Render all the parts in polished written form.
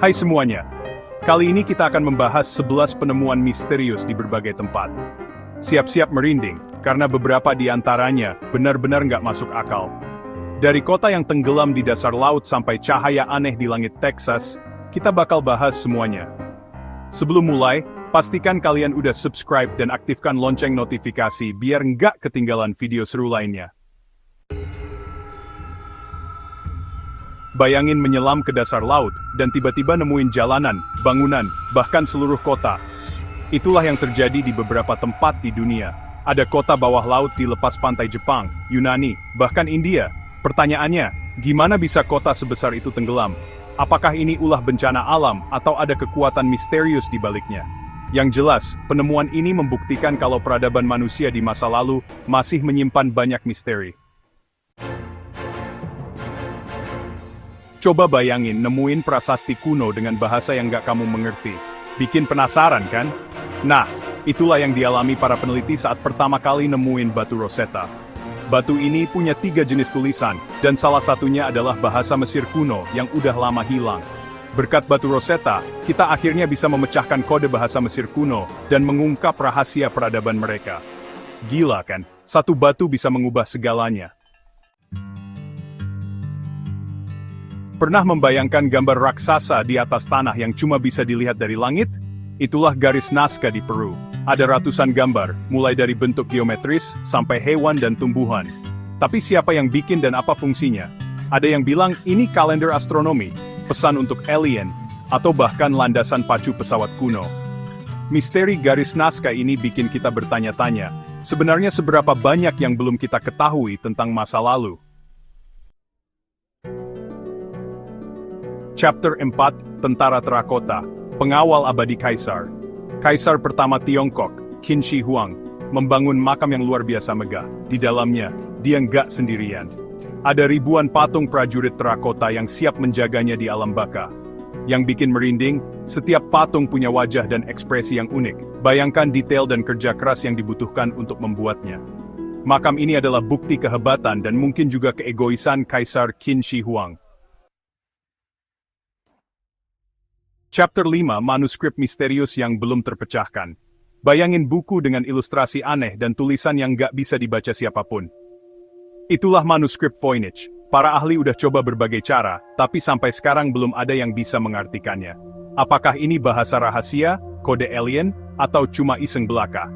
Hai semuanya, kali ini kita akan membahas 11 penemuan misterius di berbagai tempat. Siap-siap merinding, karena beberapa di antaranya benar-benar nggak masuk akal. Dari kota yang tenggelam di dasar laut sampai cahaya aneh di langit Texas, kita bakal bahas semuanya. Sebelum mulai, pastikan kalian udah subscribe dan aktifkan lonceng notifikasi biar nggak ketinggalan video seru lainnya. Bayangin menyelam ke dasar laut, dan tiba-tiba nemuin jalanan, bangunan, bahkan seluruh kota. Itulah yang terjadi di beberapa tempat di dunia. Ada kota bawah laut di lepas pantai Jepang, Yunani, bahkan India. Pertanyaannya, gimana bisa kota sebesar itu tenggelam? Apakah ini ulah bencana alam, atau ada kekuatan misterius di baliknya? Yang jelas, penemuan ini membuktikan kalau peradaban manusia di masa lalu masih menyimpan banyak misteri. Coba bayangin nemuin prasasti kuno dengan bahasa yang gak kamu mengerti. Bikin penasaran kan? Nah, itulah yang dialami para peneliti saat pertama kali nemuin batu Rosetta. Batu ini punya 3 jenis tulisan, dan salah satunya adalah bahasa Mesir kuno yang udah lama hilang. Berkat batu Rosetta, kita akhirnya bisa memecahkan kode bahasa Mesir kuno dan mengungkap rahasia peradaban mereka. Gila kan? Satu batu bisa mengubah segalanya. Pernah membayangkan gambar raksasa di atas tanah yang cuma bisa dilihat dari langit? Itulah garis Nazca di Peru. Ada ratusan gambar, mulai dari bentuk geometris, sampai hewan dan tumbuhan. Tapi siapa yang bikin dan apa fungsinya? Ada yang bilang ini kalender astronomi, pesan untuk alien, atau bahkan landasan pacu pesawat kuno. Misteri garis Nazca ini bikin kita bertanya-tanya, sebenarnya seberapa banyak yang belum kita ketahui tentang masa lalu? Chapter 4, Tentara Terakota, Pengawal Abadi Kaisar. Kaisar pertama Tiongkok, Qin Shi Huang, membangun makam yang luar biasa megah. Di dalamnya, dia nggak sendirian. Ada ribuan patung prajurit terakota yang siap menjaganya di alam baka. Yang bikin merinding, setiap patung punya wajah dan ekspresi yang unik. Bayangkan detail dan kerja keras yang dibutuhkan untuk membuatnya. Makam ini adalah bukti kehebatan dan mungkin juga keegoisan Kaisar Qin Shi Huang. Chapter 5, Manuskrip Misterius yang belum terpecahkan. Bayangin buku dengan ilustrasi aneh dan tulisan yang nggak bisa dibaca siapapun. Itulah manuskrip Voynich. Para ahli udah coba berbagai cara, tapi sampai sekarang belum ada yang bisa mengartikannya. Apakah ini bahasa rahasia, kode alien, atau cuma iseng belaka?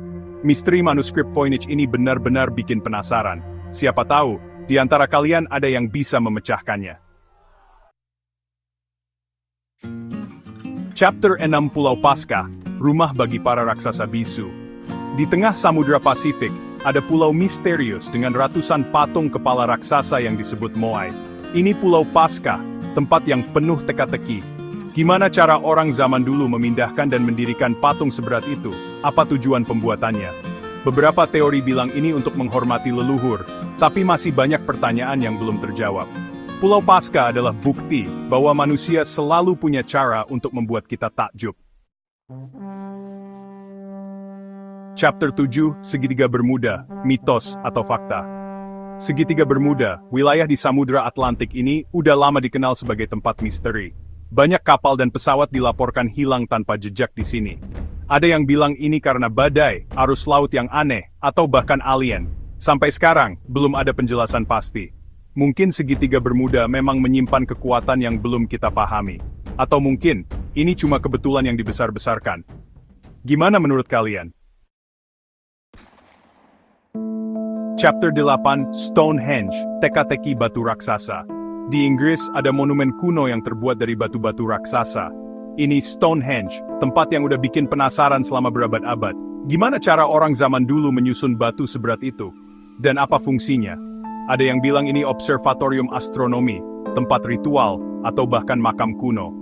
Misteri manuskrip Voynich ini benar-benar bikin penasaran. Siapa tahu, di antara kalian ada yang bisa memecahkannya. Chapter 6, Pulau Paskah, Rumah bagi para raksasa bisu. Di tengah Samudra Pasifik, ada pulau misterius dengan ratusan patung kepala raksasa yang disebut Moai. Ini Pulau Paskah, tempat yang penuh teka-teki. Gimana cara orang zaman dulu memindahkan dan mendirikan patung seberat itu? Apa tujuan pembuatannya? Beberapa teori bilang ini untuk menghormati leluhur, tapi masih banyak pertanyaan yang belum terjawab. Pulau Paskah adalah bukti bahwa manusia selalu punya cara untuk membuat kita takjub. Chapter 7, Segitiga Bermuda, Mitos atau Fakta. Segitiga Bermuda, wilayah di Samudra Atlantik ini udah lama dikenal sebagai tempat misteri. Banyak kapal dan pesawat dilaporkan hilang tanpa jejak di sini. Ada yang bilang ini karena badai, arus laut yang aneh, atau bahkan alien. Sampai sekarang, belum ada penjelasan pasti. Mungkin segitiga Bermuda memang menyimpan kekuatan yang belum kita pahami. Atau mungkin, ini cuma kebetulan yang dibesar-besarkan. Gimana menurut kalian? Chapter 8, Stonehenge, Teka-teki Batu Raksasa. Di Inggris, ada monumen kuno yang terbuat dari batu-batu raksasa. Ini Stonehenge, tempat yang udah bikin penasaran selama berabad-abad. Gimana cara orang zaman dulu menyusun batu seberat itu? Dan apa fungsinya? Ada yang bilang ini observatorium astronomi, tempat ritual, atau bahkan makam kuno.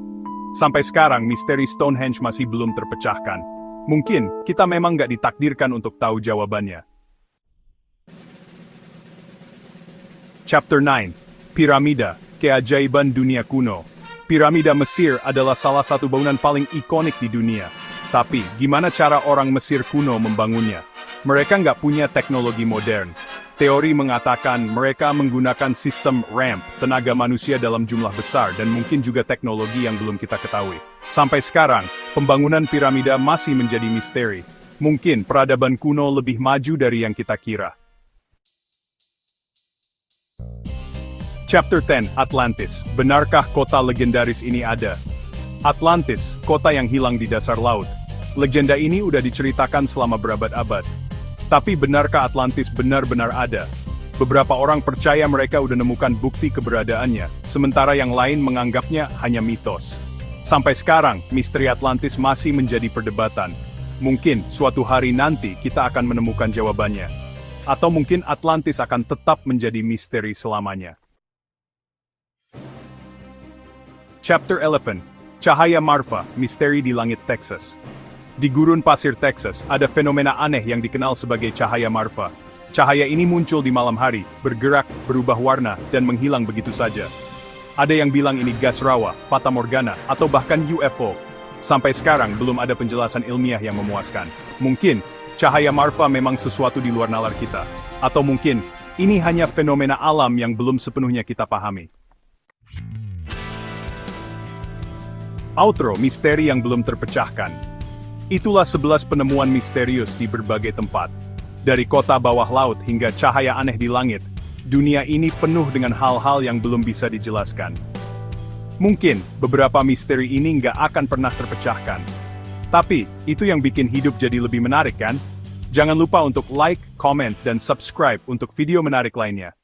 Sampai sekarang misteri Stonehenge masih belum terpecahkan. Mungkin, kita memang nggak ditakdirkan untuk tahu jawabannya. Chapter 9, Piramida, Keajaiban Dunia Kuno. Piramida Mesir adalah salah satu bangunan paling ikonik di dunia. Tapi, gimana cara orang Mesir kuno membangunnya? Mereka nggak punya teknologi modern. Teori mengatakan mereka menggunakan sistem ramp, tenaga manusia dalam jumlah besar dan mungkin juga teknologi yang belum kita ketahui. Sampai sekarang, pembangunan piramida masih menjadi misteri. Mungkin peradaban kuno lebih maju dari yang kita kira. Chapter 10, Atlantis. Benarkah kota legendaris ini ada? Atlantis, kota yang hilang di dasar laut. Legenda ini udah diceritakan selama berabad-abad. Tapi benarkah Atlantis benar-benar ada? Beberapa orang percaya mereka udah nemukan bukti keberadaannya, sementara yang lain menganggapnya hanya mitos. Sampai sekarang, misteri Atlantis masih menjadi perdebatan. Mungkin suatu hari nanti kita akan menemukan jawabannya. Atau mungkin Atlantis akan tetap menjadi misteri selamanya. Chapter 11, Cahaya Marfa, Misteri di Langit Texas. Di gurun pasir Texas, ada fenomena aneh yang dikenal sebagai cahaya Marfa. Cahaya ini muncul di malam hari, bergerak, berubah warna, dan menghilang begitu saja. Ada yang bilang ini gas rawa, fata morgana, atau bahkan UFO. Sampai sekarang belum ada penjelasan ilmiah yang memuaskan. Mungkin, cahaya Marfa memang sesuatu di luar nalar kita. Atau mungkin, ini hanya fenomena alam yang belum sepenuhnya kita pahami. Outro, misteri yang belum terpecahkan. Itulah 11 penemuan misterius di berbagai tempat. Dari kota bawah laut hingga cahaya aneh di langit, dunia ini penuh dengan hal-hal yang belum bisa dijelaskan. Mungkin, beberapa misteri ini nggak akan pernah terpecahkan. Tapi, itu yang bikin hidup jadi lebih menarik kan? Jangan lupa untuk like, comment, dan subscribe untuk video menarik lainnya.